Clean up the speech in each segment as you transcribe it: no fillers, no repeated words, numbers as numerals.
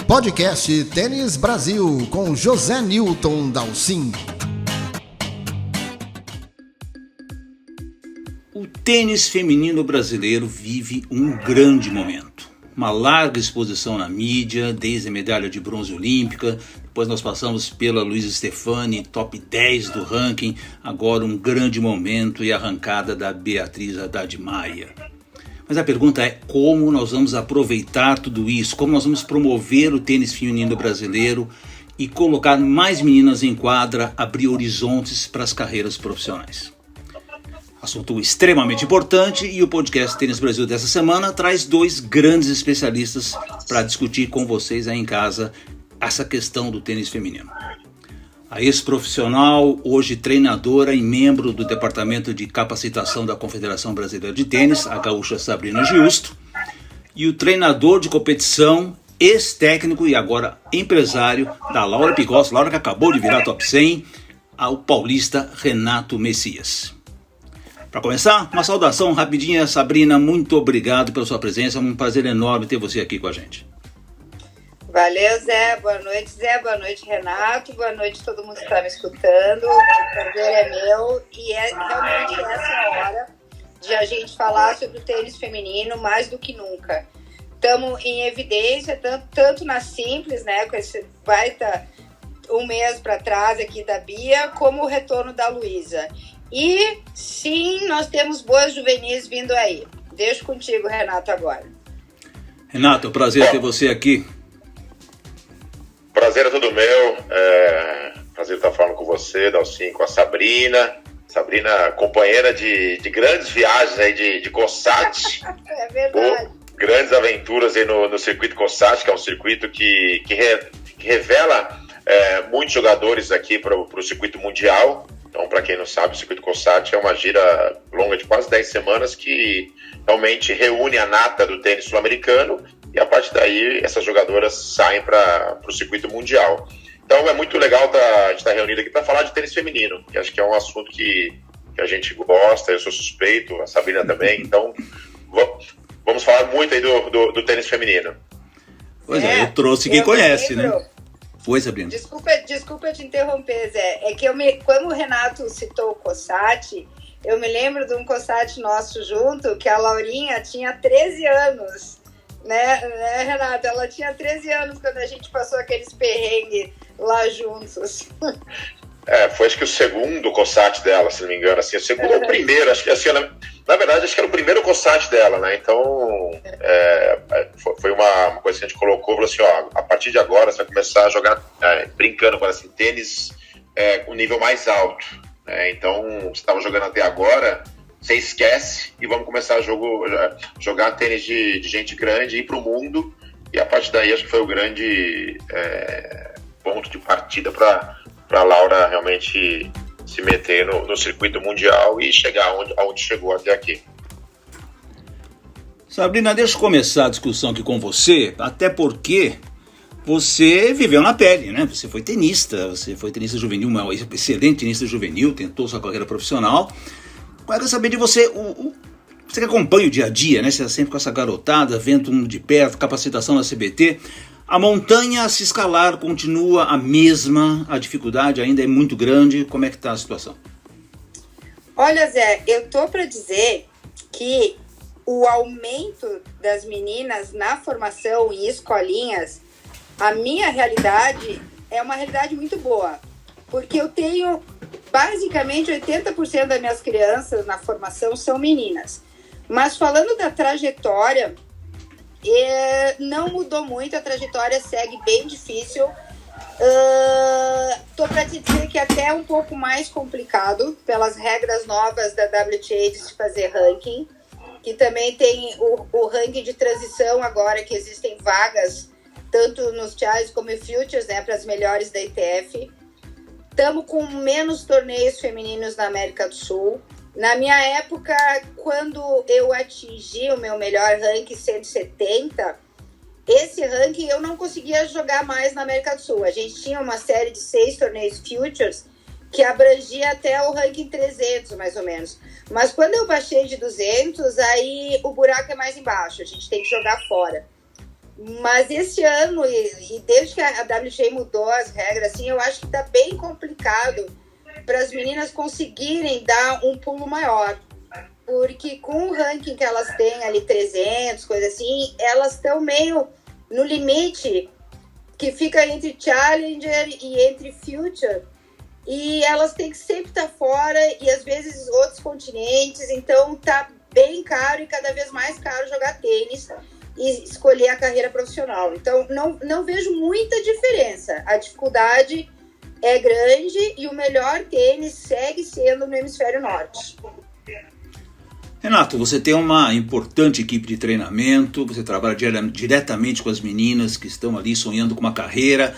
Podcast Tênis Brasil com José Newton Dalcin. O tênis feminino brasileiro vive um grande momento. Uma larga exposição na mídia, desde a medalha de bronze olímpica, depois nós passamos pela Luísa Stefani, top 10 do ranking, agora um grande momento e a arrancada da Beatriz Haddad Maia. Mas a pergunta é como nós vamos aproveitar tudo isso, como nós vamos promover o tênis feminino brasileiro e colocar mais meninas em quadra, abrir horizontes para as carreiras profissionais. Assunto extremamente importante e o podcast Tênis Brasil dessa semana traz dois grandes especialistas para discutir com vocês aí em casa essa questão do tênis feminino. A ex-profissional, hoje treinadora e membro do Departamento de Capacitação da Confederação Brasileira de Tênis, a gaúcha Sabrina Giusto, e o treinador de competição, ex-técnico e agora empresário da Laura Pigossi, Laura que acabou de virar top 100, ao paulista Renato Messias. Para começar, uma saudação rapidinha, Sabrina, muito obrigado pela sua presença, é um prazer enorme ter você aqui com a gente. Valeu, Zé. Boa noite, Zé. Boa noite, Renato. Boa noite a todo mundo que está me escutando. O prazer é meu e é realmente essa a hora de a gente falar sobre o tênis feminino mais do que nunca. Estamos em evidência, tanto na Simples, né, com esse baita um mês para trás aqui da Bia, como o retorno da Luísa. E sim, nós temos boas juvenis vindo aí. Deixo contigo, Renato, agora. Renato, é um prazer ter você aqui. Prazer é todo meu, prazer estar falando com você, Dalcin, com a Sabrina. Sabrina, companheira de grandes viagens aí de COSAT. É verdade. Grandes aventuras aí no circuito COSAT, que é um circuito que revela muitos jogadores aqui para o circuito mundial. Então, para quem não sabe, o circuito COSAT é uma gira longa de quase 10 semanas que realmente reúne a nata do tênis sul-americano e a partir daí essas jogadoras saem para o circuito mundial. Então é muito legal a gente estar reunido aqui para falar de tênis feminino, que acho que é um assunto que a gente gosta, eu sou suspeito, a Sabrina também, então vamos falar muito aí do tênis feminino. Pois é, eu trouxe quem conhece, né? Foi, Sabrina. Desculpa te interromper, Zé. É que quando o Renato citou o COSAT, eu me lembro de um COSAT nosso junto, que a Laurinha tinha 13 anos. Né, Renato? Ela tinha 13 anos quando a gente passou aqueles perrengues lá juntos. Foi acho que o segundo COSAT dela, se não me engano. Assim, o segundo ou o primeiro, acho que assim, na verdade, acho que era o primeiro COSAT dela, né? Então, foi uma coisa que a gente colocou, falou assim, ó, a partir de agora você vai começar a jogar, brincando com assim, tênis com nível mais alto. Né? Então, você estava jogando até agora, você esquece e vamos começar a jogar tênis de gente grande, ir para o mundo, e a partir daí acho que foi o grande ponto de partida para a Laura realmente se meter no circuito mundial e chegar aonde chegou até aqui. Sabrina, deixa eu começar a discussão aqui com você, até porque você viveu na pele, né? Você foi tenista juvenil, uma excelente tenista juvenil, tentou sua carreira profissional. Eu quero saber de você, você que acompanha o dia a dia, né? Você está sempre com essa garotada, vendo de perto, capacitação na CBT. A montanha a se escalar continua a mesma, a dificuldade ainda é muito grande. Como é que está a situação? Olha, Zé, eu tô para dizer que o aumento das meninas na formação em escolinhas, a minha realidade é uma realidade muito boa, porque eu tenho basicamente 80% das minhas crianças na formação são meninas. Mas falando da trajetória, não mudou muito, a trajetória segue bem difícil. Tô para te dizer que até é um pouco mais complicado pelas regras novas da WTA de se fazer ranking, que também tem o ranking de transição agora, que existem vagas tanto nos Challenge como em Futures, né, para as melhores da ITF. Estamos com menos torneios femininos na América do Sul. Na minha época, quando eu atingi o meu melhor ranking 170, esse ranking eu não conseguia jogar mais na América do Sul. A gente tinha uma série de 6 torneios Futures que abrangia até o ranking 300, mais ou menos. Mas quando eu baixei de 200, aí o buraco é mais embaixo, a gente tem que jogar fora. Mas esse ano, e desde que a WTA mudou as regras, assim, eu acho que tá bem complicado para as meninas conseguirem dar um pulo maior. Porque com o ranking que elas têm ali, 300, coisa assim, elas estão meio no limite que fica entre Challenger e entre Future. E elas têm que sempre estar fora e às vezes outros continentes. Então tá bem caro e cada vez mais caro jogar tênis e escolher a carreira profissional. Então não vejo muita diferença. A dificuldade é grande e o melhor tênis segue sendo no hemisfério norte. Renato, você tem uma importante equipe de treinamento, você trabalha diretamente com as meninas que estão ali sonhando com uma carreira.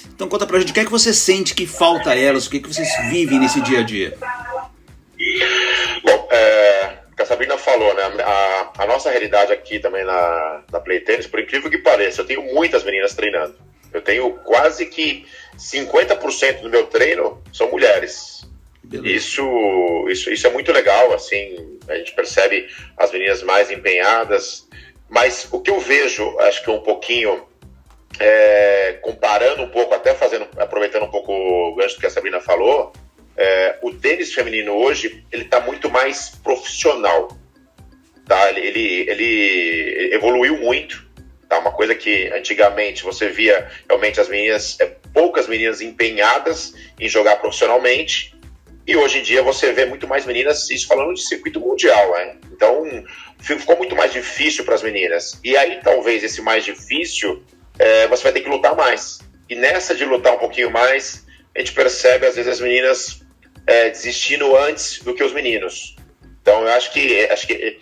Então conta pra gente o que é que você sente que falta a elas, o que é que vocês vivem nesse dia a dia. Bom, o que a Sabrina falou, né? A nossa realidade aqui também na Play Tennis, por incrível que pareça, eu tenho muitas meninas treinando. Eu tenho quase que 50% do meu treino são mulheres. Isso é muito legal, assim, a gente percebe as meninas mais empenhadas, mas o que eu vejo, acho que um pouquinho, comparando um pouco, até aproveitando um pouco o gancho que a Sabrina falou, o tênis feminino hoje, ele está muito mais profissional, tá? Ele evoluiu muito, tá? Uma coisa que antigamente você via realmente as meninas, poucas meninas empenhadas em jogar profissionalmente. E hoje em dia você vê muito mais meninas, isso falando de circuito mundial, né? Então ficou muito mais difícil para as meninas. E aí talvez esse mais difícil, você vai ter que lutar mais. E nessa de lutar um pouquinho mais, a gente percebe às vezes as meninas desistindo antes do que os meninos. Então eu acho que esse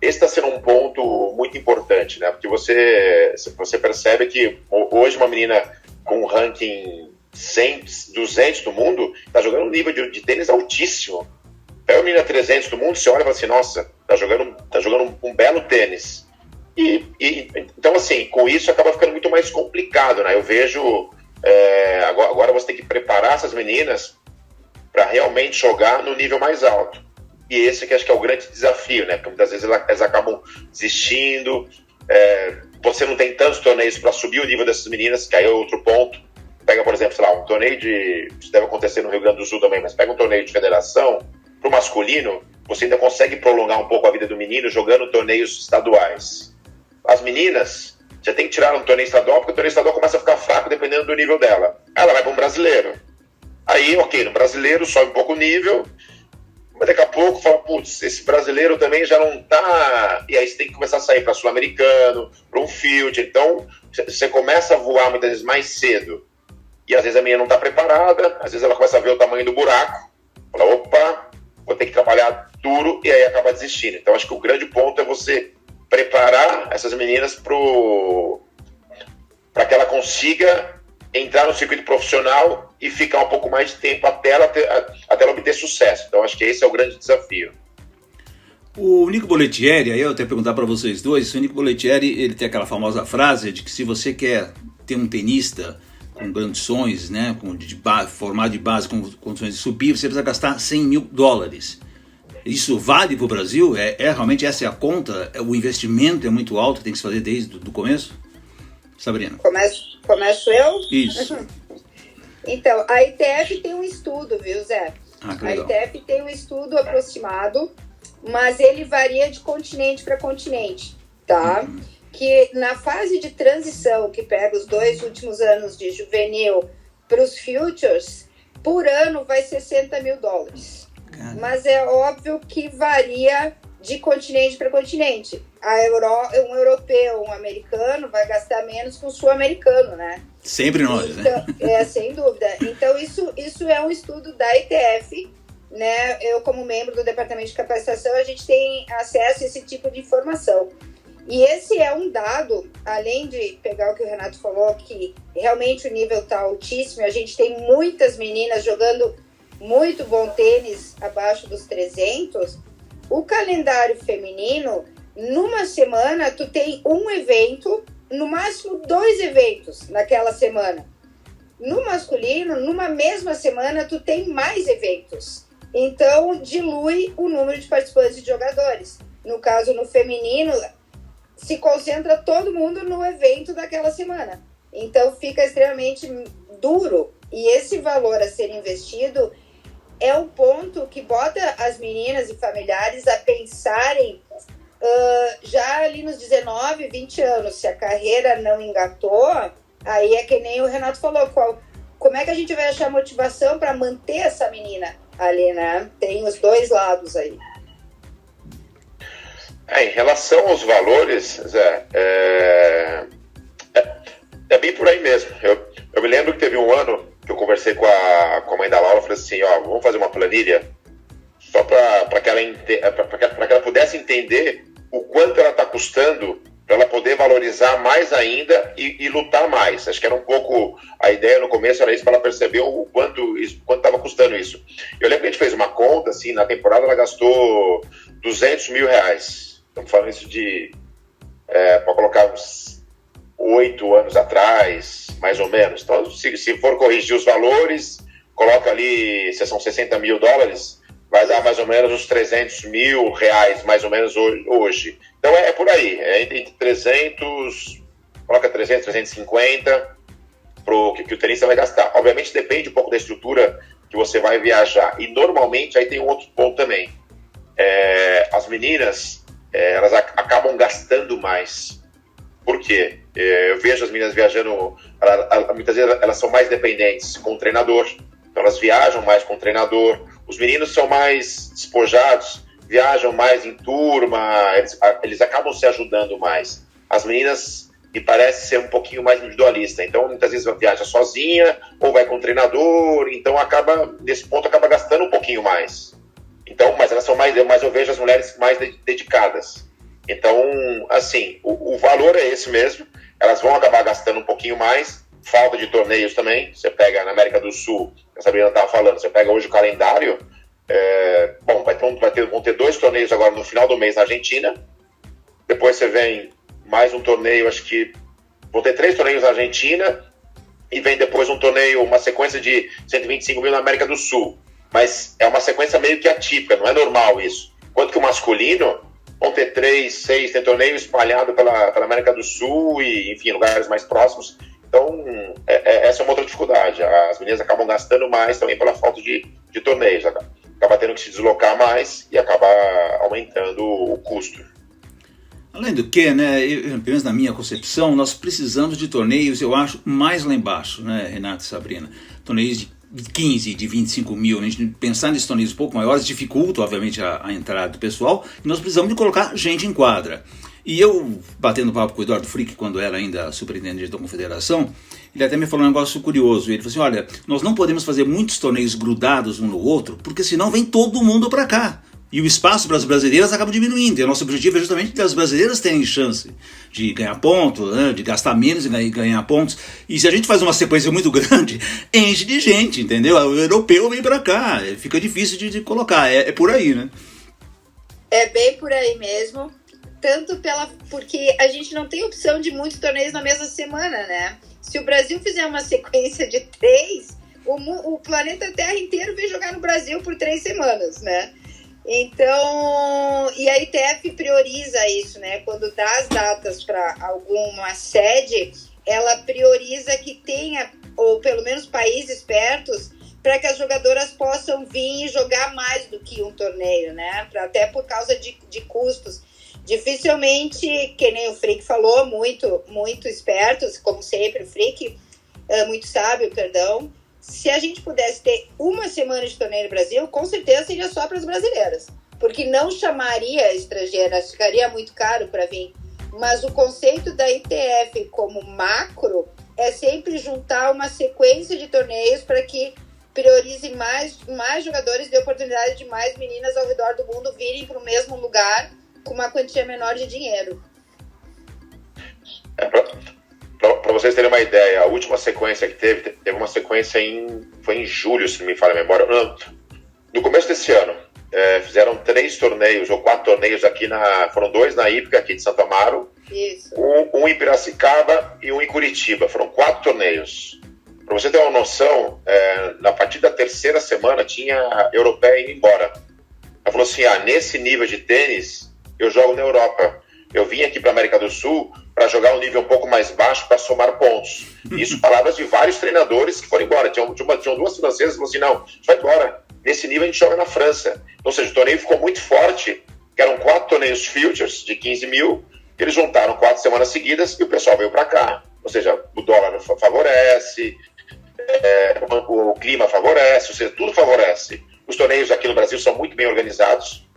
está sendo um ponto muito importante, né? Porque você percebe que hoje uma menina com um ranking 100, 200 do mundo, tá jogando um nível de tênis altíssimo. Pega a menina 300 do mundo, você olha e fala assim, nossa, tá jogando um belo tênis. Então, assim, com isso acaba ficando muito mais complicado, né? Eu vejo, agora você tem que preparar essas meninas para realmente jogar no nível mais alto. E esse que acho que é o grande desafio, né? Porque muitas vezes elas acabam desistindo, você não tem tantos torneios para subir o nível dessas meninas, que aí é outro ponto. Pega, por exemplo, sei lá, um torneio isso deve acontecer no Rio Grande do Sul também, mas pega um torneio de federação, pro masculino, você ainda consegue prolongar um pouco a vida do menino jogando torneios estaduais. As meninas, já tem que tirar um torneio estadual, porque o torneio estadual começa a ficar fraco dependendo do nível dela. Ela vai para um brasileiro. Aí, ok, no brasileiro sobe um pouco o nível, mas daqui a pouco fala, putz, esse brasileiro também já não tá... E aí você tem que começar a sair para sul-americano, para um field. Então, você começa a voar muitas vezes mais cedo. E às vezes a menina não está preparada, às vezes ela começa a ver o tamanho do buraco, fala, opa, vou ter que trabalhar duro, e aí acaba desistindo. Então acho que o grande ponto é você preparar essas meninas para que ela consiga entrar no circuito profissional e ficar um pouco mais de tempo até ela obter sucesso. Então acho que esse é o grande desafio. O Nico Bollettieri, aí eu até perguntar para vocês dois, o Nico Bollettieri, ele tem aquela famosa frase de que se você quer ter um tenista com grandes sonhos, né, formado de base, com condições de subir, você precisa gastar $100 mil. Isso vale para o Brasil? Realmente essa é a conta? O investimento é muito alto, tem que se fazer desde o começo? Sabrina? Começo eu? Isso. Então, a ITF tem um estudo, viu, Zé? A ITF tem um estudo aproximado, mas ele varia de continente para continente, tá? Que na fase de transição, que pega os 2 últimos anos de juvenil para os futures, por ano vai ser $60 mil. Mas é óbvio que varia de continente para continente. Um europeu, um americano vai gastar menos que um sul-americano, né? Sempre nós, então, né? Sem dúvida. Então isso é um estudo da ITF, né? Eu, como membro do departamento de capacitação, a gente tem acesso a esse tipo de informação. E esse é um dado, além de pegar o que o Renato falou, que realmente o nível está altíssimo, a gente tem muitas meninas jogando muito bom tênis abaixo dos 300, o calendário feminino, numa semana, tu tem um evento, no máximo 2 eventos naquela semana. No masculino, numa mesma semana, tu tem mais eventos. Então, dilui o número de participantes e de jogadores. No caso, no feminino, se concentra todo mundo no evento daquela semana. Então fica extremamente duro. E esse valor a ser investido é um ponto que bota as meninas e familiares a pensarem já ali nos 19, 20 anos. Se a carreira não engatou, aí é que nem o Renato falou, como é que a gente vai achar motivação para manter essa menina ali, né? Tem os dois lados aí. Em relação aos valores, Zé, é bem por aí mesmo. Eu me lembro que teve um ano que eu conversei com a mãe da Laura, falei assim, vamos fazer uma planilha só para que ela pudesse entender o quanto ela está custando, para ela poder valorizar mais ainda e lutar mais. Acho que era um pouco a ideia no começo, era isso, para ela perceber o quanto estava custando isso. Eu lembro que a gente fez uma conta, assim, na temporada ela gastou R$200 mil. Estamos falando isso de, para colocar uns 8 anos atrás, mais ou menos. Então, se for corrigir os valores, coloca ali, se são $60 mil, vai dar mais ou menos uns R$300 mil, mais ou menos hoje. Então é por aí, é entre 300, coloca 300, 350 pro que o tenista vai gastar. Obviamente depende um pouco da estrutura que você vai viajar. E normalmente, aí tem um outro ponto também, as meninas, elas acabam gastando mais. Por quê? Eu vejo as meninas viajando, muitas vezes elas são mais dependentes com o treinador, então elas viajam mais com o treinador. Os meninos são mais despojados, viajam mais em turma, eles acabam se ajudando mais. As meninas, me parece ser um pouquinho mais individualista, então muitas vezes viaja sozinha ou vai com o treinador, então nesse ponto acaba gastando um pouquinho mais. Então, mas elas são mais, eu vejo as mulheres mais dedicadas. Então, assim, o valor é esse mesmo, elas vão acabar gastando um pouquinho mais, falta de torneios também. Você pega na América do Sul, a Sabrina estava falando, você pega hoje o calendário, vão ter 2 torneios agora no final do mês na Argentina, depois você vem mais um torneio, acho que vão ter 3 torneios na Argentina, e vem depois um torneio, uma sequência de 125 mil na América do Sul, mas é uma sequência meio que atípica, não é normal isso. Enquanto que o masculino, vão ter 3, 6, tem torneio espalhado pela América do Sul e, enfim, lugares mais próximos. Então, essa é uma outra dificuldade. As meninas acabam gastando mais também pela falta de torneios. Acaba tendo que se deslocar mais e acaba aumentando o custo. Além do que, né, pelo menos na minha concepção, nós precisamos de torneios, eu acho, mais lá embaixo, né, Renato e Sabrina? Torneios de 15, de 25 mil, a gente pensar nesses torneios um pouco maiores dificulta, obviamente, a entrada do pessoal, e nós precisamos de colocar gente em quadra. E eu, batendo papo com o Eduardo Frick, quando era ainda superintendente da Confederação, ele até me falou um negócio curioso. Ele falou assim, olha, nós não podemos fazer muitos torneios grudados um no outro, porque senão vem todo mundo para cá. E o espaço para as brasileiras acaba diminuindo. E o nosso objetivo é justamente que as brasileiras tenham chance de ganhar pontos, né, de gastar menos e ganhar pontos. E se a gente faz uma sequência muito grande, enche de gente, entendeu? O europeu vem para cá, fica difícil de colocar. É por aí, né? É bem por aí mesmo. Porque a gente não tem opção de muitos torneios na mesma semana, né? Se o Brasil fizer uma sequência de 3, o planeta Terra inteiro vem jogar no Brasil por 3 semanas, né? Então, e a ITF prioriza isso, né? Quando dá as datas para alguma sede, ela prioriza que tenha, ou pelo menos países pertos, para que as jogadoras possam vir e jogar mais do que um torneio, né? Até por causa de custos. Dificilmente, que nem o Frick falou, muito espertos, como sempre, o Frick, muito sábio, perdão. Se a gente pudesse ter uma semana de torneio no Brasil, com certeza seria só para as brasileiras, porque não chamaria estrangeiras, ficaria muito caro para vir. Mas o conceito da ITF como macro é sempre juntar uma sequência de torneios para que priorize mais jogadores e dê oportunidade de mais meninas ao redor do mundo virem para o mesmo lugar com uma quantia menor de dinheiro. Para vocês terem uma ideia, a última sequência que teve uma sequência foi em julho, se não me falha a memória. No começo desse ano, fizeram 3 torneios ou 4 torneios aqui, foram 2 na Ípica, aqui de Santo Amaro, isso. Um em Piracicaba e um em Curitiba. Foram 4 torneios. Para você ter uma noção, a partir da 3ª semana tinha europeia indo embora. Ela falou assim, nesse nível de tênis, eu jogo na Europa. eu vim aqui para a América do Sul para jogar um nível um pouco mais baixo para somar pontos. Isso palavras de vários treinadores que foram embora. Tinham duas francesas que falaram assim, não, a gente vai embora. Nesse nível a gente joga na França. Ou seja, o torneio ficou muito forte, que eram 4 torneios futures de 15 mil, eles juntaram 4 semanas seguidas e o pessoal veio para cá. Ou seja, o dólar favorece, o clima favorece, ou seja, tudo favorece. Os torneios aqui no Brasil são muito bem organizados.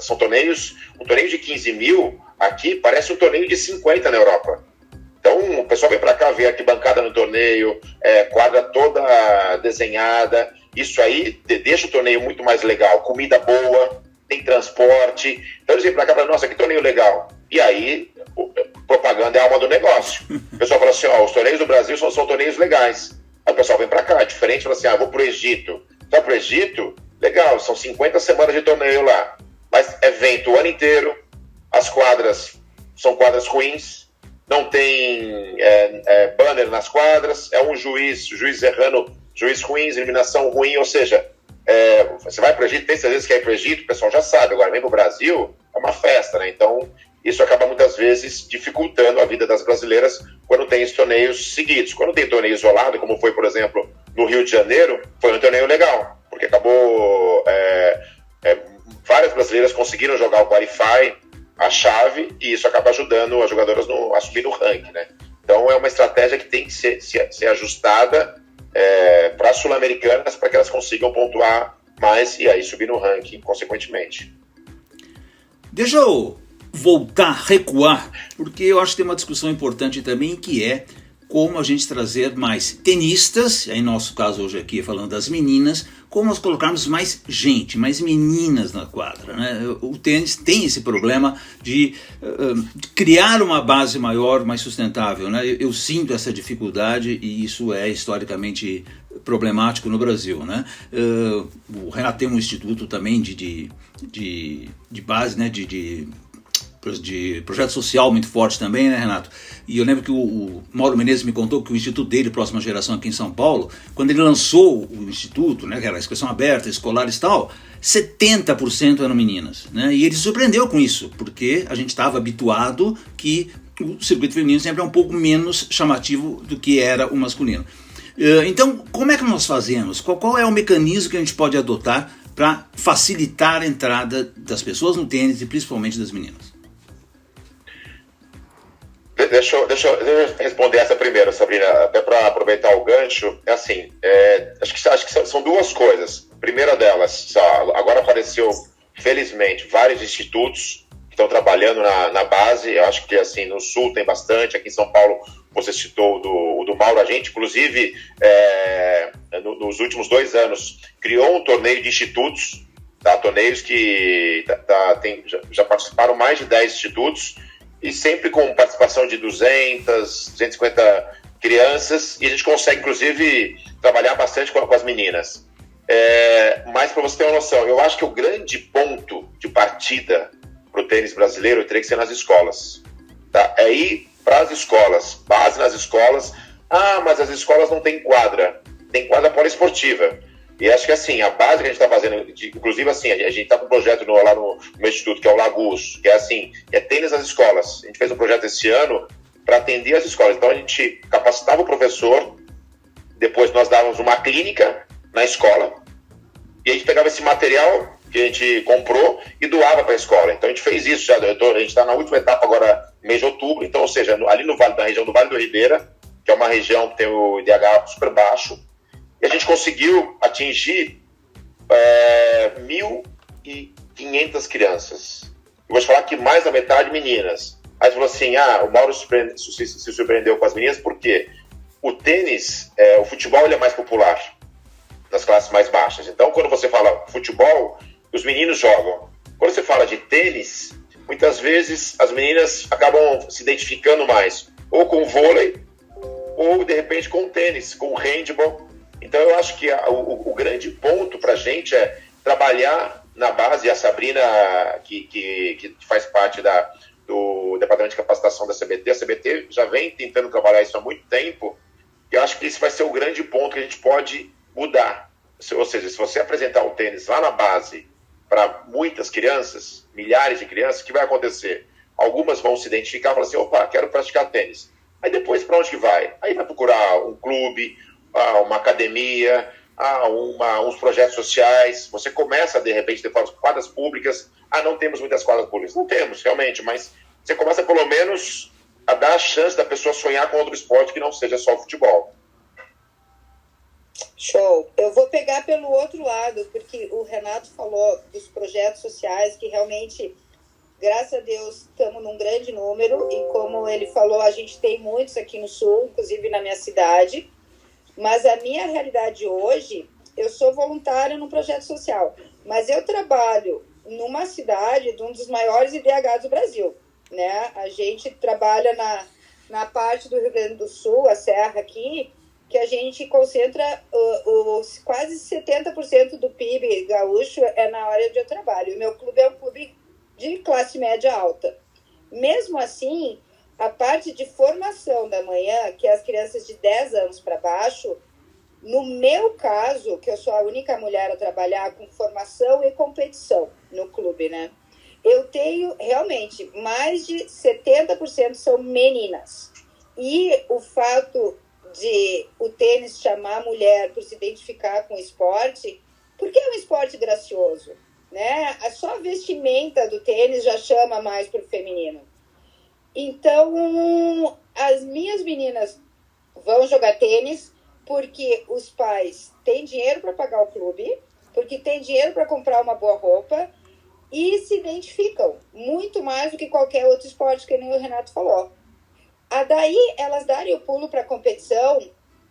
São torneios, um torneio de 15 mil aqui parece um torneio de 50 na Europa. Então o pessoal vem para cá ver aqui bancada no torneio, quadra toda desenhada. Isso aí deixa o torneio muito mais legal. Comida boa, tem transporte. Então eles vêm para cá e falam, nossa, que torneio legal. E aí, propaganda é a alma do negócio. O pessoal fala assim, os torneios do Brasil são torneios legais. Aí o pessoal vem para cá, diferente, fala assim, vou pro Egito. Vai pro Egito? Legal, são 50 semanas de torneio lá. Mas é vento o ano inteiro, as quadras são quadras ruins, não tem banner nas quadras, é um juiz errando, juiz ruim, eliminação ruim, ou seja, você vai para o Egito, tem certeza que é para o Egito, o pessoal já sabe, agora vem para o Brasil, é uma festa, né? Então isso acaba muitas vezes dificultando a vida das brasileiras quando tem esses torneios seguidos. Quando tem torneio isolado, como foi, por exemplo, no Rio de Janeiro, foi um torneio legal, porque acabou... várias brasileiras conseguiram jogar o Qualify, a chave, e isso acaba ajudando as jogadoras a subir no ranking, né? Então é uma estratégia que tem que ser ajustada para as sul-americanas, para que elas consigam pontuar mais e aí subir no ranking, consequentemente. Deixa eu recuar, porque eu acho que tem uma discussão importante também, que é como a gente trazer mais tenistas, aí nosso caso hoje aqui falando das meninas, como nós colocarmos mais gente, mais meninas na quadra, né? O tênis tem esse problema de criar uma base maior, mais sustentável, né? Eu sinto essa dificuldade e isso é historicamente problemático no Brasil, né? O Renato tem um instituto também de base, né? de projeto social muito forte também, né, Renato? E eu lembro que o Mauro Menezes me contou que o instituto dele, Próxima Geração, aqui em São Paulo, quando ele lançou o instituto, né, que era a inscrição aberta, escolares e tal, 70% eram meninas, né? E ele se surpreendeu com isso, porque a gente estava habituado que o circuito feminino sempre é um pouco menos chamativo do que era o masculino. Então, como é que nós fazemos? Qual é o mecanismo que a gente pode adotar para facilitar a entrada das pessoas no tênis e principalmente das meninas? Deixa eu responder essa primeiro, Sabrina, até para aproveitar o gancho. Acho que são duas coisas. A primeira delas, agora apareceu, felizmente, vários institutos que estão trabalhando na base. Eu acho que assim, no Sul tem bastante, aqui em São Paulo você citou o do Mauro. A gente, inclusive, nos últimos 2 anos, criou um torneio de institutos, torneios que já participaram mais de 10 institutos, e sempre com participação de 200, 250 crianças, e a gente consegue, inclusive, trabalhar bastante com as meninas. Mas, para você ter uma noção, eu acho que o grande ponto de partida para o tênis brasileiro teria que ser nas escolas. Tá? É ir para as escolas, base nas escolas. Mas as escolas não têm quadra. Tem quadra poliesportiva. E acho que assim, a base que a gente está fazendo, inclusive assim, a gente está com um projeto lá no meu instituto, que é o Lagus, que é assim, tênis nas escolas. A gente fez um projeto esse ano para atender as escolas. Então a gente capacitava o professor, depois nós dávamos uma clínica na escola, e a gente pegava esse material que a gente comprou e doava para a escola. Então a gente fez isso já, a gente está na última etapa agora, mês de outubro, então, ou seja, ali na região do Vale do Ribeira, que é uma região que tem o IDH super baixo, e a gente conseguiu atingir 1.500 crianças. Eu vou te falar que mais da metade meninas. Aí você falou assim, o Mauro se surpreendeu com as meninas, porque o tênis, o futebol, ele é mais popular nas classes mais baixas. Então, quando você fala futebol, os meninos jogam. Quando você fala de tênis, muitas vezes as meninas acabam se identificando mais, ou com o vôlei, ou de repente com o tênis, com o handball. Então eu acho que o grande ponto para a gente é trabalhar na base. A Sabrina, que faz parte do Departamento de Capacitação da CBT, a CBT já vem tentando trabalhar isso há muito tempo, e eu acho que esse vai ser o grande ponto que a gente pode mudar. Ou seja, se você apresentar o tênis lá na base para muitas crianças, milhares de crianças, o que vai acontecer? algumas vão se identificar e falar assim, opa, quero praticar tênis. Aí depois, para onde que vai? Aí vai procurar um clube, uma academia, uns projetos sociais. Você começa, de repente, a ter quadras públicas. Não temos muitas quadras públicas. Não temos, realmente, mas você começa, pelo menos, a dar a chance da pessoa sonhar com outro esporte que não seja só o futebol. Show. Eu vou pegar pelo outro lado, porque o Renato falou dos projetos sociais que realmente, graças a Deus, estamos num grande número e como ele falou, a gente tem muitos aqui no Sul, inclusive na minha cidade, mas a minha realidade hoje, eu sou voluntária num projeto social, mas eu trabalho numa cidade de um dos maiores IDHs do Brasil, né? A gente trabalha na parte do Rio Grande do Sul, a Serra aqui, que a gente concentra quase 70% do PIB gaúcho é na área onde eu trabalho. O meu clube é um clube de classe média alta. Mesmo assim, a parte de formação da manhã, que é as crianças de 10 anos para baixo, no meu caso, que eu sou a única mulher a trabalhar com formação e competição no clube, né? Eu tenho, realmente, mais de 70% são meninas. E o fato de o tênis chamar a mulher por se identificar com o esporte, porque é um esporte gracioso, né? Só a vestimenta do tênis já chama mais para o feminino. Então, as minhas meninas vão jogar tênis porque os pais têm dinheiro para pagar o clube, porque têm dinheiro para comprar uma boa roupa e se identificam muito mais do que qualquer outro esporte, que nem o Renato falou. Daí, elas darem o pulo para a competição,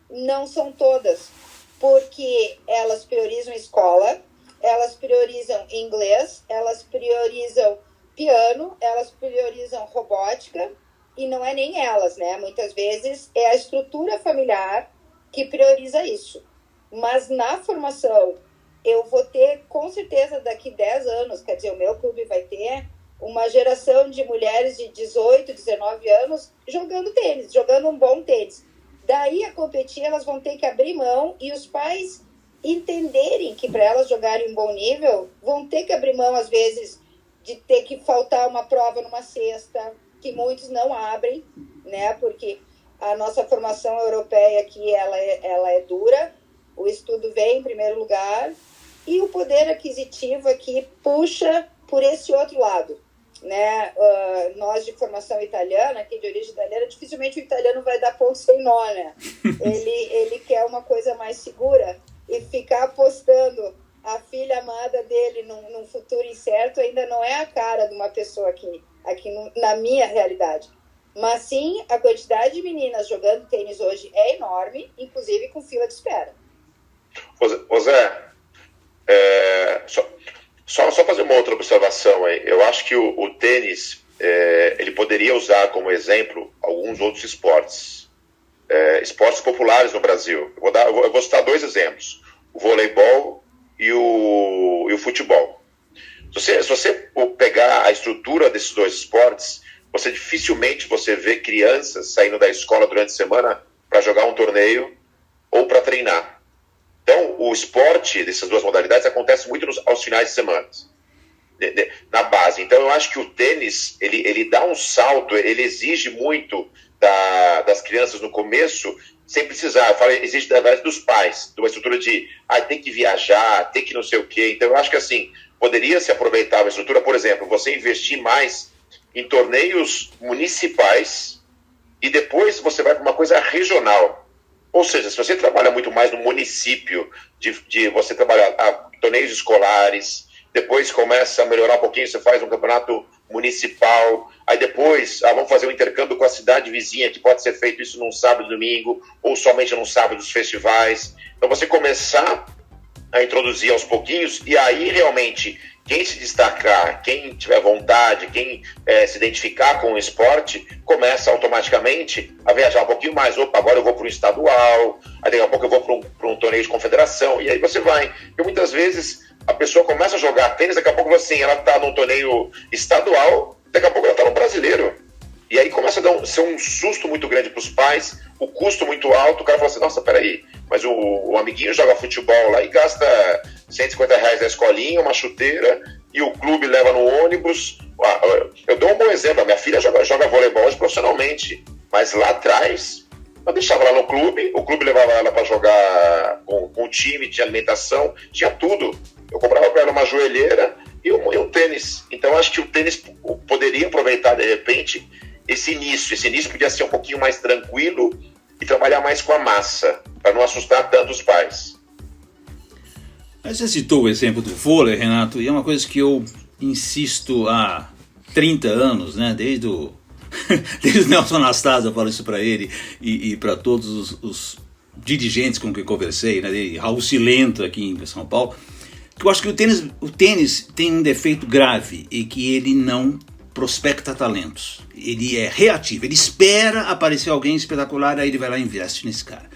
não são todas, porque elas priorizam escola, elas priorizam inglês, elas priorizam piano, elas priorizam robótica, e não é nem elas, né? Muitas vezes é a estrutura familiar que prioriza isso. Mas na formação, eu vou ter, com certeza, daqui 10 anos, quer dizer, o meu clube vai ter uma geração de mulheres de 18, 19 anos jogando tênis, jogando um bom tênis. Daí a competir, elas vão ter que abrir mão e os pais entenderem que para elas jogarem um bom nível, vão ter que abrir mão, às vezes, de ter que faltar uma prova numa sexta, que muitos não abrem, né? Porque a nossa formação europeia aqui, ela é dura, o estudo vem em primeiro lugar e o poder aquisitivo aqui puxa por esse outro lado. Né? Nós de formação italiana, aqui de origem italiana, dificilmente o italiano vai dar ponto sem nó, né? Ele quer uma coisa mais segura e ficar apostando a filha amada dele num futuro incerto ainda não é a cara de uma pessoa aqui na minha realidade. Mas sim, a quantidade de meninas jogando tênis hoje é enorme, inclusive com fila de espera. Ô Zé, Só fazer uma outra observação aí. Eu acho que o tênis, ele poderia usar como exemplo alguns outros esportes. Esportes populares no Brasil. Eu vou citar 2 exemplos. O voleibol e o futebol. Se você pegar a estrutura desses 2 esportes, você dificilmente vê crianças saindo da escola durante a semana para jogar um torneio ou para treinar. Então, o esporte dessas 2 modalidades acontece muito aos finais de semana, na base. Então, eu acho que o tênis, ele dá um salto, ele exige muito das crianças no começo, sem precisar. Exige através dos pais, de uma estrutura de tem que viajar, tem que não sei o quê. Então, eu acho que assim, poderia se aproveitar uma estrutura, por exemplo, você investir mais em torneios municipais e depois você vai para uma coisa regional. Ou seja, se você trabalha muito mais no município, de você trabalhar torneios escolares, depois começa a melhorar um pouquinho, você faz um campeonato municipal, aí depois vamos fazer um intercâmbio com a cidade vizinha, que pode ser feito isso num sábado e domingo, ou somente num sábado dos festivais. Então você começar a introduzir aos pouquinhos, e aí realmente quem se destacar, quem tiver vontade, quem se identificar com o esporte, começa automaticamente a viajar um pouquinho mais. Opa, agora eu vou para um estadual, aí daqui a pouco eu vou para um torneio de confederação, e aí você vai. E muitas vezes a pessoa começa a jogar tênis, daqui a pouco assim, ela está num torneio estadual, daqui a pouco ela está no brasileiro. E aí começa a ser um susto muito grande para os pais, o custo muito alto, o cara fala assim, nossa, peraí, mas o amiguinho joga futebol lá e gasta R$150 na escolinha, uma chuteira, e o clube leva no ônibus. Eu dou um bom exemplo, a minha filha joga voleibol hoje profissionalmente, mas lá atrás eu deixava ela no clube, o clube levava ela para jogar com o time, tinha alimentação, tinha tudo. Eu comprava para ela uma joelheira e um tênis. Então acho que o tênis poderia aproveitar de repente esse início. Esse início podia ser um pouquinho mais tranquilo e trabalhar mais com a massa, para não assustar tanto os pais. Você citou o exemplo do vôlei, Renato, e é uma coisa que eu insisto há 30 anos, né? Desde o Nelson Anastácio, eu falo isso para ele e para todos os dirigentes com quem conversei, né? E Raul Silento aqui em São Paulo, que eu acho que o tênis tem um defeito grave e que ele não prospecta talentos. Ele é reativo, ele espera aparecer alguém espetacular, aí ele vai lá e investe nesse cara,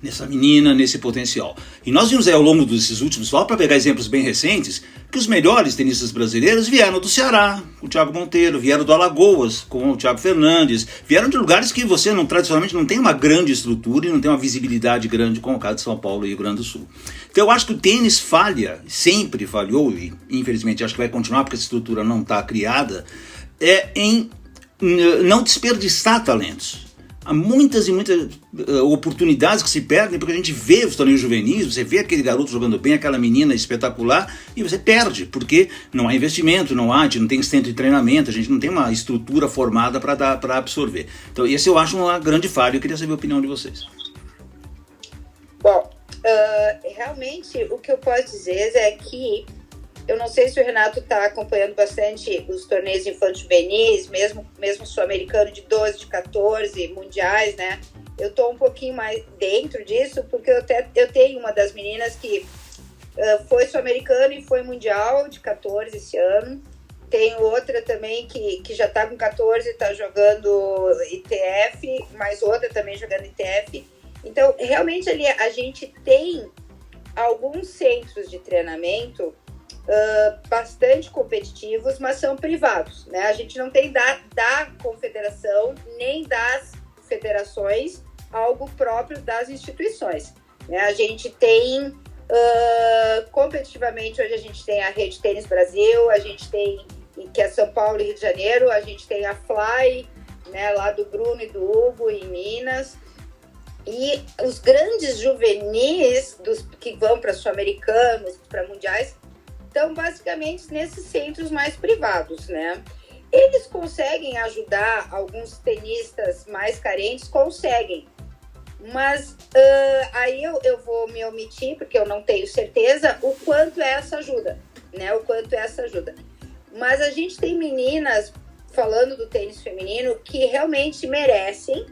nessa menina, nesse potencial. E nós vimos aí ao longo desses últimos, só para pegar exemplos bem recentes, que os melhores tenistas brasileiros vieram do Ceará, com o Thiago Monteiro, vieram do Alagoas, com o Thiago Fernandes, vieram de lugares que você tradicionalmente não tem uma grande estrutura e não tem uma visibilidade grande como o caso de São Paulo e Rio Grande do Sul. Então eu acho que o tênis falha, sempre falhou, e infelizmente acho que vai continuar porque essa estrutura não está criada, em não desperdiçar talentos. Há muitas e muitas oportunidades que se perdem porque a gente vê os torneios juvenis, você vê aquele garoto jogando bem, aquela menina espetacular, e você perde, porque não há investimento, a gente não tem centro de treinamento, a gente não tem uma estrutura formada para absorver. Então esse eu acho uma grande falha, eu queria saber a opinião de vocês. Bom, realmente o que eu posso dizer é que eu não sei se o Renato está acompanhando bastante os torneios infanto-juvenis, mesmo sul-americano de 12, de 14, mundiais, né? Eu estou um pouquinho mais dentro disso, porque eu tenho uma das meninas que foi sul-americano e foi mundial de 14 esse ano. Tenho outra também que já está com 14 e está jogando ITF, mais outra também jogando ITF. Então, realmente ali a gente tem alguns centros de treinamento bastante competitivos, mas são privados, né? A gente não tem da confederação nem das federações algo próprio das instituições, né? A gente tem competitivamente, hoje a gente tem a Rede Tênis Brasil, a gente tem, que é São Paulo e Rio de Janeiro, a gente tem a Fly, né, lá do Bruno e do Hugo em Minas, e os grandes juvenis que vão para sul-americanos, para mundiais, estão basicamente nesses centros mais privados, né? Eles conseguem ajudar alguns tenistas mais carentes, conseguem, mas aí eu vou me omitir, porque eu não tenho certeza o quanto é essa ajuda, né? O quanto é essa ajuda. Mas a gente tem meninas, falando do tênis feminino, que realmente merecem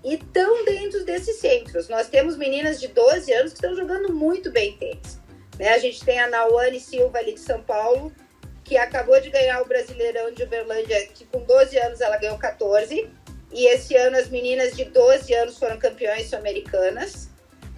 e estão dentro desses centros. Nós temos meninas de 12 anos que estão jogando muito bem tênis. A gente tem a Nauane Silva ali de São Paulo, que acabou de ganhar o Brasileirão de Uberlândia, que com 12 anos ela ganhou 14. E esse ano as meninas de 12 anos foram campeões sul-americanas,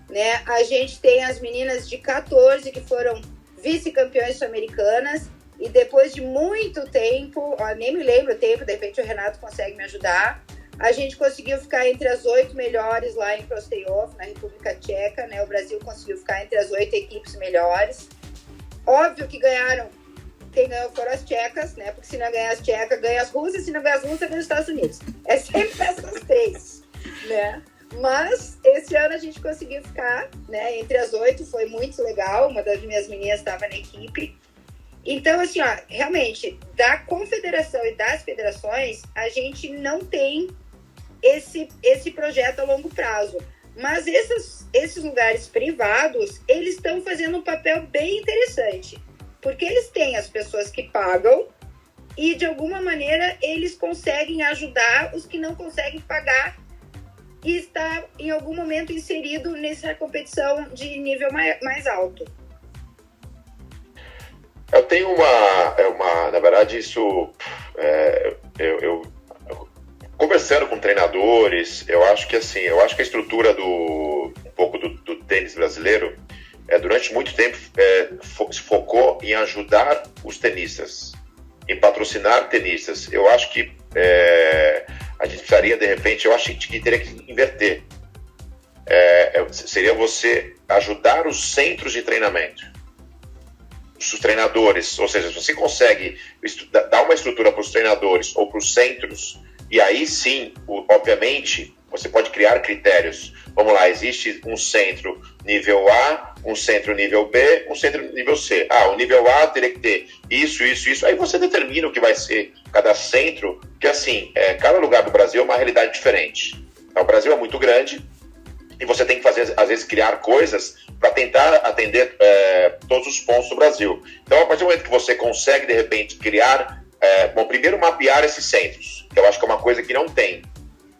né? A gente tem as meninas de 14 que foram vice-campeões sul-americanas. E depois de muito tempo, nem me lembro o tempo, de repente o Renato consegue me ajudar, a gente conseguiu ficar entre as 8 melhores lá em Prostejov, na República Tcheca, né? O Brasil conseguiu ficar entre as 8 equipes melhores. Óbvio que ganharam, quem ganhou foram as tchecas, né? Porque se não ganhar as tchecas, ganha as russas, se não ganhar as russas, ganha os Estados Unidos. É sempre essas três, né? Mas esse ano a gente conseguiu ficar, né, entre as 8, foi muito legal, uma das minhas meninas estava na equipe. Então, assim, realmente, da confederação e das federações, a gente não tem esse projeto a longo prazo. Mas esses lugares privados, eles estão fazendo um papel bem interessante. Porque eles têm as pessoas que pagam e, de alguma maneira, eles conseguem ajudar os que não conseguem pagar e estar, em algum momento, inserido nessa competição de nível mais alto. Eu tenho na verdade, isso, eu conversando com treinadores, eu acho que a estrutura um pouco do tênis brasileiro, durante muito tempo, se focou em ajudar os tenistas, em patrocinar tenistas. Eu acho que a gente precisaria, de repente, eu acho que teria que inverter. Seria você ajudar os centros de treinamento. os treinadores, ou seja, se você consegue dar uma estrutura para os treinadores ou para os centros, e aí sim, obviamente, você pode criar critérios. Vamos lá, existe um centro nível A, um centro nível B, um centro nível C. O nível A teria que ter isso. Aí você determina o que vai ser cada centro, que assim, cada lugar do Brasil é uma realidade diferente. Então, o Brasil é muito grande e você tem que fazer, às vezes, criar coisas para tentar atender todos os pontos do Brasil. Então, a partir do momento que você consegue, de repente, criar... primeiro mapear esses centros, que eu acho que é uma coisa que não tem.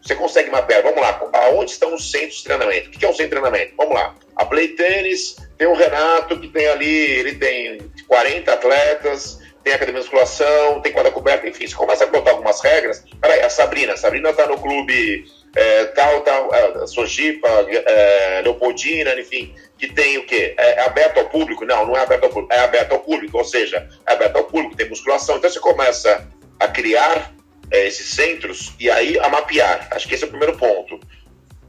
Você consegue mapear, vamos lá, aonde estão os centros de treinamento? O que é um centro de treinamento? Vamos lá, a Play Tênis tem o Renato, que tem ali, ele tem 40 atletas, tem academia de musculação, tem quadra coberta, enfim, você começa a botar algumas regras. Peraí, a Sabrina está no clube Sojipa, Leopoldina, enfim, que tem o quê? É aberto ao público? Não é aberto ao público, é aberto ao público, ou seja, é aberto ao público, tem musculação. Então você começa a criar esses centros e aí a mapear. Acho que esse é o primeiro ponto.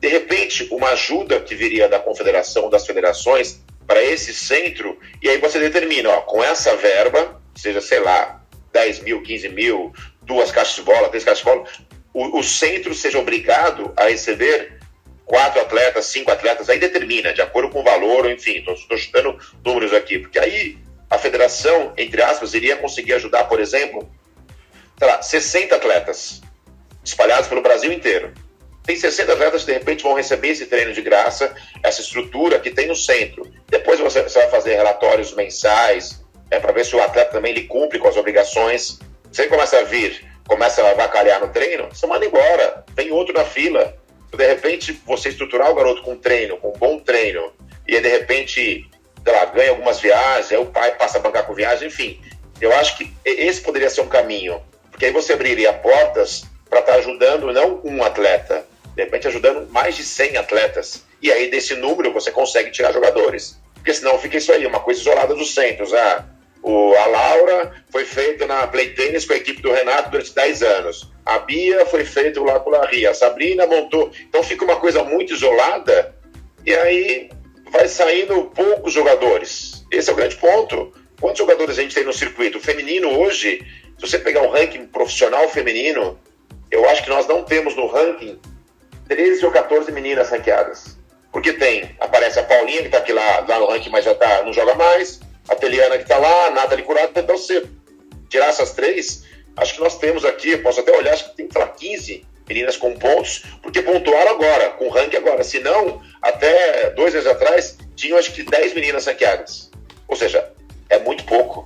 De repente, uma ajuda que viria da confederação, das federações, para esse centro, e aí você determina, com essa verba, seja, sei lá, 10 mil, 15 mil, 2 caixas de bola, 3 caixas de bola, o centro seja obrigado a receber 4 atletas, 5 atletas, aí determina, de acordo com o valor, enfim, estou chutando números aqui, porque aí a federação, entre aspas, iria conseguir ajudar, por exemplo, sei lá, 60 atletas espalhados pelo Brasil inteiro. Tem 60 atletas que de repente vão receber esse treino de graça, essa estrutura que tem no centro. Depois você vai fazer relatórios mensais, para ver se o atleta também ele cumpre com as obrigações. Se ele começa a avacalhar no treino, você manda embora, vem outro na fila. De repente, você estruturar o garoto com treino, com um bom treino, e aí de repente, sei lá, ganha algumas viagens, aí o pai passa a bancar com viagem, enfim. Eu acho que esse poderia ser um caminho, porque aí você abriria portas para estar ajudando não um atleta, de repente ajudando mais de 100 atletas. E aí desse número você consegue tirar jogadores. Porque senão fica isso aí, uma coisa isolada dos centros. A Laura foi feita na Play Tênis com a equipe do Renato durante 10 anos. A Bia foi feita lá com a Ria. A Sabrina montou. Então fica uma coisa muito isolada e aí vai saindo poucos jogadores. Esse é o grande ponto. Quantos jogadores a gente tem no circuito? O feminino hoje, se você pegar um ranking profissional feminino, eu acho que nós não temos no ranking 13 ou 14 meninas ranqueadas. Porque aparece a Paulinha, que está aqui lá no ranking, mas já não joga mais, a Teliana que está lá, a Nathalie Curado. Então, se tirar essas 3, acho que nós temos aqui, posso até olhar, acho que tem 15 meninas com pontos, porque pontuaram agora, com ranking agora. Se não, até 2 meses atrás, tinham acho que 10 meninas ranqueadas. Ou seja, é muito pouco.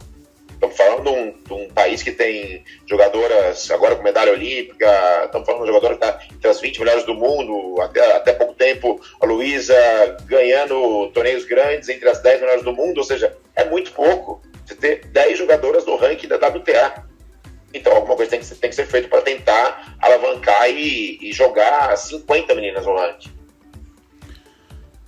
Estamos falando de um país que tem jogadoras agora com medalha olímpica, estamos falando de uma jogadora que está entre as 20 melhores do mundo, até pouco tempo a Luísa ganhando torneios grandes entre as 10 melhores do mundo, ou seja, é muito pouco você ter 10 jogadoras no ranking da WTA. Então alguma coisa tem que ser feita para tentar alavancar e jogar 50 meninas no ranking.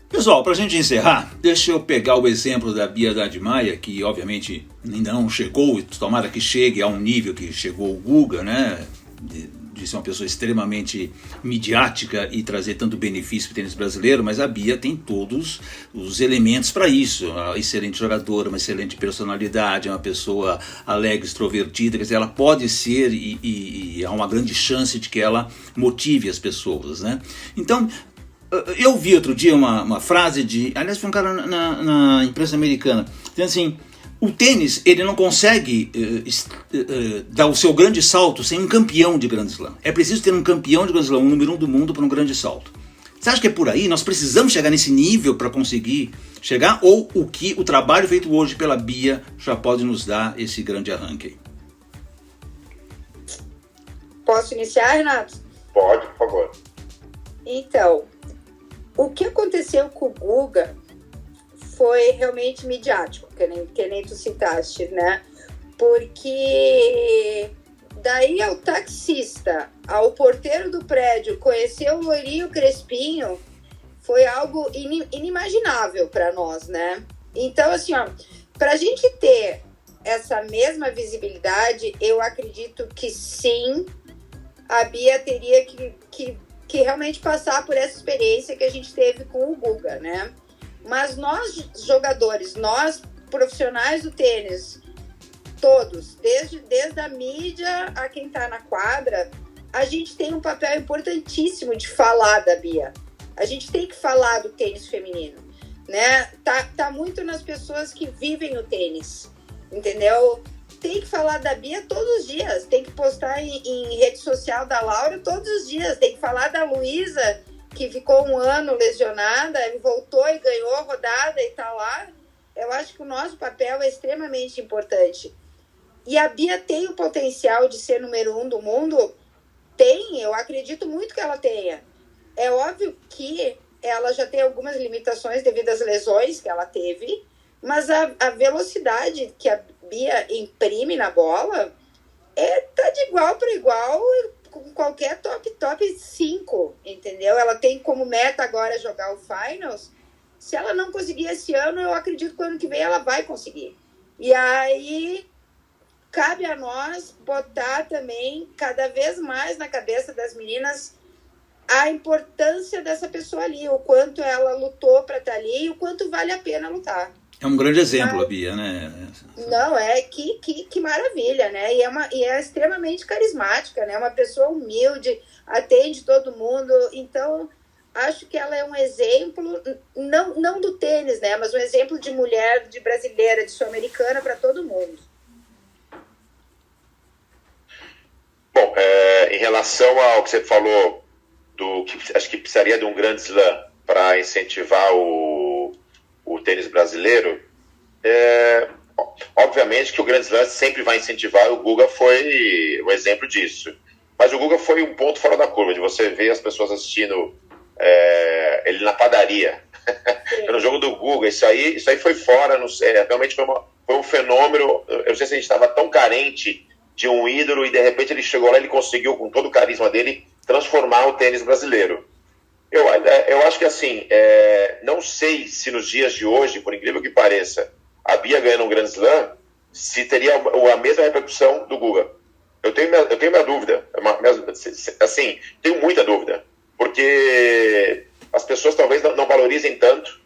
Pessoal, para a gente encerrar, deixa eu pegar o exemplo da Bia Haddad Maia, que obviamente ainda não chegou, e tomara que chegue a um nível que chegou o Guga, né? De ser uma pessoa extremamente midiática e trazer tanto benefício para o tênis brasileiro, mas a Bia tem todos os elementos para isso. Uma excelente jogadora, uma excelente personalidade, uma pessoa alegre, extrovertida, quer dizer, ela pode ser e há uma grande chance de que ela motive as pessoas, né? Então, eu vi outro dia uma frase aliás, foi um cara na imprensa americana, dizendo assim: o tênis, ele não consegue dar o seu grande salto sem um campeão de Grand Slam. É preciso ter um campeão de Grand Slam, um número 1 do mundo para um grande salto. Você acha que é por aí? Nós precisamos chegar nesse nível para conseguir chegar? Ou o trabalho feito hoje pela Bia já pode nos dar esse grande arranque? Posso iniciar, Renato? Pode, por favor. Então, o que aconteceu com o Guga foi realmente midiático, que nem tu citaste, né? Porque daí ao taxista, ao porteiro do prédio, conhecer o loirinho Crespinho, foi algo inimaginável para nós, né? Então, assim, para a gente ter essa mesma visibilidade, eu acredito que sim, a Bia teria que realmente passar por essa experiência que a gente teve com o Guga, né? Mas nós, jogadores, nós profissionais do tênis, todos, desde a mídia a quem está na quadra, a gente tem um papel importantíssimo de falar da Bia. A gente tem que falar do tênis feminino, né? Tá muito nas pessoas que vivem o tênis, entendeu? Tem que falar da Bia todos os dias, tem que postar em rede social da Laura todos os dias, tem que falar da Luísa, que ficou um ano lesionada, e voltou e ganhou a rodada e tá lá. Eu acho que o nosso papel é extremamente importante. E a Bia tem o potencial de ser número 1 do mundo? Tem, eu acredito muito que ela tenha. É óbvio que ela já tem algumas limitações devido às lesões que ela teve, mas a velocidade que a Bia imprime na bola tá de igual para igual com qualquer top 5, entendeu? Ela tem como meta agora jogar o Finals. Se ela não conseguir esse ano, eu acredito que o ano que vem ela vai conseguir. E aí cabe a nós botar também cada vez mais na cabeça das meninas a importância dessa pessoa ali, o quanto ela lutou para estar ali e o quanto vale a pena lutar. É um grande exemplo, a Bia, né? Não, que maravilha, né? E é extremamente carismática, né? Uma pessoa humilde, atende todo mundo. Então, acho que ela é um exemplo, não do tênis, né? Mas um exemplo de mulher, de brasileira, de sul-americana para todo mundo. Bom, em relação ao que você falou, acho que precisaria de um grande slam para incentivar o tênis brasileiro, obviamente que o Grand Slam sempre vai incentivar, e o Guga foi um exemplo disso. Mas o Guga foi um ponto fora da curva, de você ver as pessoas assistindo ele na padaria. No jogo do Guga, isso aí foi fora, realmente foi um fenômeno. Eu não sei se a gente estava tão carente de um ídolo e de repente ele chegou lá e ele conseguiu, com todo o carisma dele, transformar o tênis brasileiro. Eu acho que assim, não sei se nos dias de hoje, por incrível que pareça, a Bia ganhando um Grand Slam, se teria a mesma repercussão do Guga. Eu tenho minha dúvida, assim, tenho muita dúvida, porque as pessoas talvez não valorizem tanto,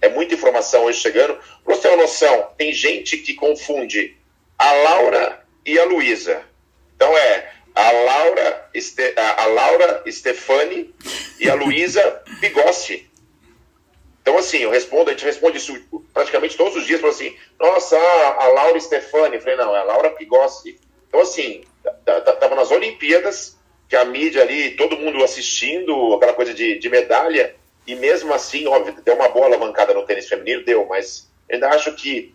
é muita informação hoje chegando. Para você ter uma noção, tem gente que confunde a Laura e a Luísa. Então a Laura Stefani e a Luísa Pigossi. Então, assim, a gente responde isso praticamente todos os dias, falando assim, nossa, a Laura Stefani. Eu falei, não, é a Laura Pigossi. Então, assim, tava nas Olimpíadas, que a mídia ali, todo mundo assistindo, aquela coisa de medalha, e mesmo assim, óbvio, deu uma boa alavancada no tênis feminino, mas eu ainda acho que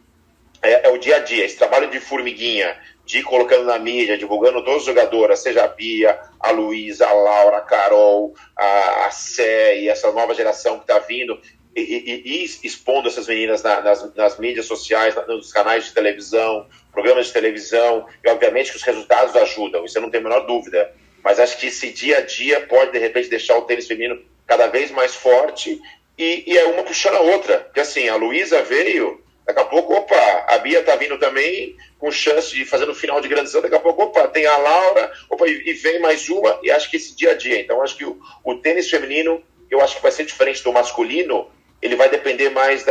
é o dia a dia, esse trabalho de formiguinha, de ir colocando na mídia, divulgando todas as jogadoras, seja a Bia, a Luísa, a Laura, a Carol, a Sé e essa nova geração que está vindo, e expondo essas meninas nas mídias sociais, nos canais de televisão, programas de televisão, e obviamente que os resultados ajudam, isso eu não tenho a menor dúvida, mas acho que esse dia a dia pode de repente deixar o tênis feminino cada vez mais forte, e é uma puxando a outra, porque assim, a Luísa veio, daqui a pouco, opa, a Bia tá vindo também com chance de fazer no final de Grand Slam, daqui a pouco, opa, tem a Laura, opa, e vem mais uma, e acho que esse dia a dia, então acho que o tênis feminino, eu acho que vai ser diferente do masculino, ele vai depender mais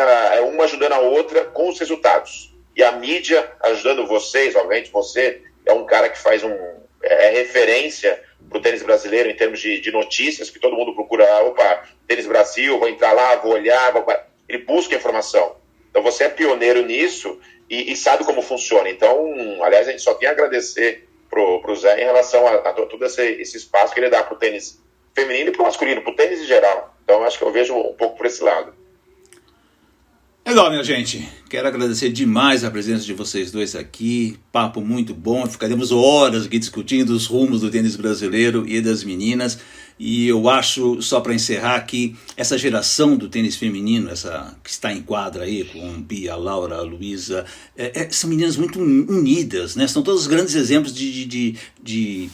uma ajudando a outra com os resultados, e a mídia ajudando vocês, obviamente você é um cara que faz referência pro tênis brasileiro em termos de notícias, que todo mundo procura, opa, tênis Brasil, vou entrar lá, vou olhar, ele busca informação. Então você é pioneiro nisso e sabe como funciona. Então, aliás, a gente só tem a agradecer pro Zé em relação a todo esse espaço que ele dá pro tênis feminino e pro masculino, pro tênis em geral. Então, acho que eu vejo um pouco por esse lado. Legal, minha gente. Quero agradecer demais a presença de vocês dois aqui. Papo muito bom. Ficaremos horas aqui discutindo os rumos do tênis brasileiro e das meninas. E eu acho, só para encerrar, que essa geração do tênis feminino, essa que está em quadra aí, com Bia, Laura, Luísa, são meninas muito unidas, né? São todos grandes exemplos de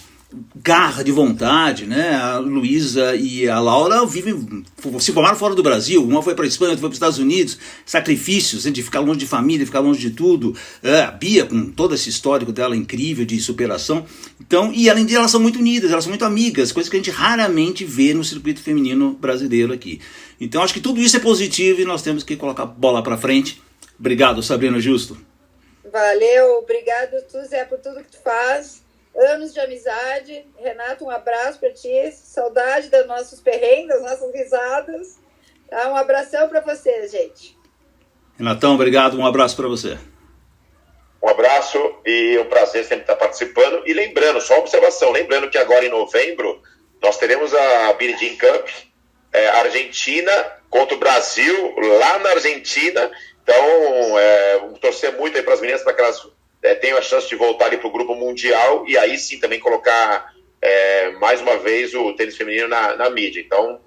garra, de vontade, né? A Luísa e a Laura se formaram fora do Brasil, uma foi para a Espanha, outra foi para os Estados Unidos, sacrifícios, né? De ficar longe de família, ficar longe de tudo. A Bia, com todo esse histórico dela incrível de superação. Então, e além disso, elas são muito unidas, elas são muito amigas, coisa que a gente raramente vê no circuito feminino brasileiro aqui. Então, acho que tudo isso é positivo e nós temos que colocar a bola para frente, Obrigado, Sabrina Justo. Valeu, obrigado tu, Zé, por tudo que tu faz. Anos de amizade. Renato, um abraço para ti. Saudade dos nossos perrengues, das nossas risadas. Tá? Um abração para vocês, gente. Renatão, obrigado. Um abraço para você. Um abraço e um prazer sempre estar participando. E lembrando, só uma observação, lembrando que agora em novembro nós teremos a Billie Jean Cup, Argentina contra o Brasil, lá na Argentina. Então, torcer muito aí para as meninas para que elas tenham a chance de voltar para o grupo mundial e aí sim também colocar mais uma vez o tênis feminino na mídia. Então,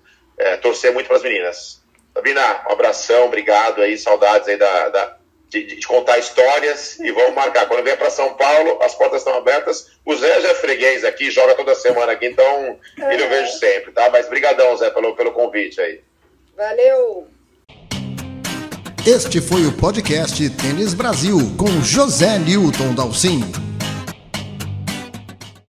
torcer muito para as meninas. Sabrina, um abração, obrigado aí, saudades aí de contar histórias e vamos marcar. Quando vier para São Paulo, as portas estão abertas. O Zé já é freguês aqui, joga toda semana aqui, então ele eu vejo sempre, tá? Mas brigadão, Zé, pelo convite aí. Valeu! Este foi o podcast Tênis Brasil com José Newton Dalcin.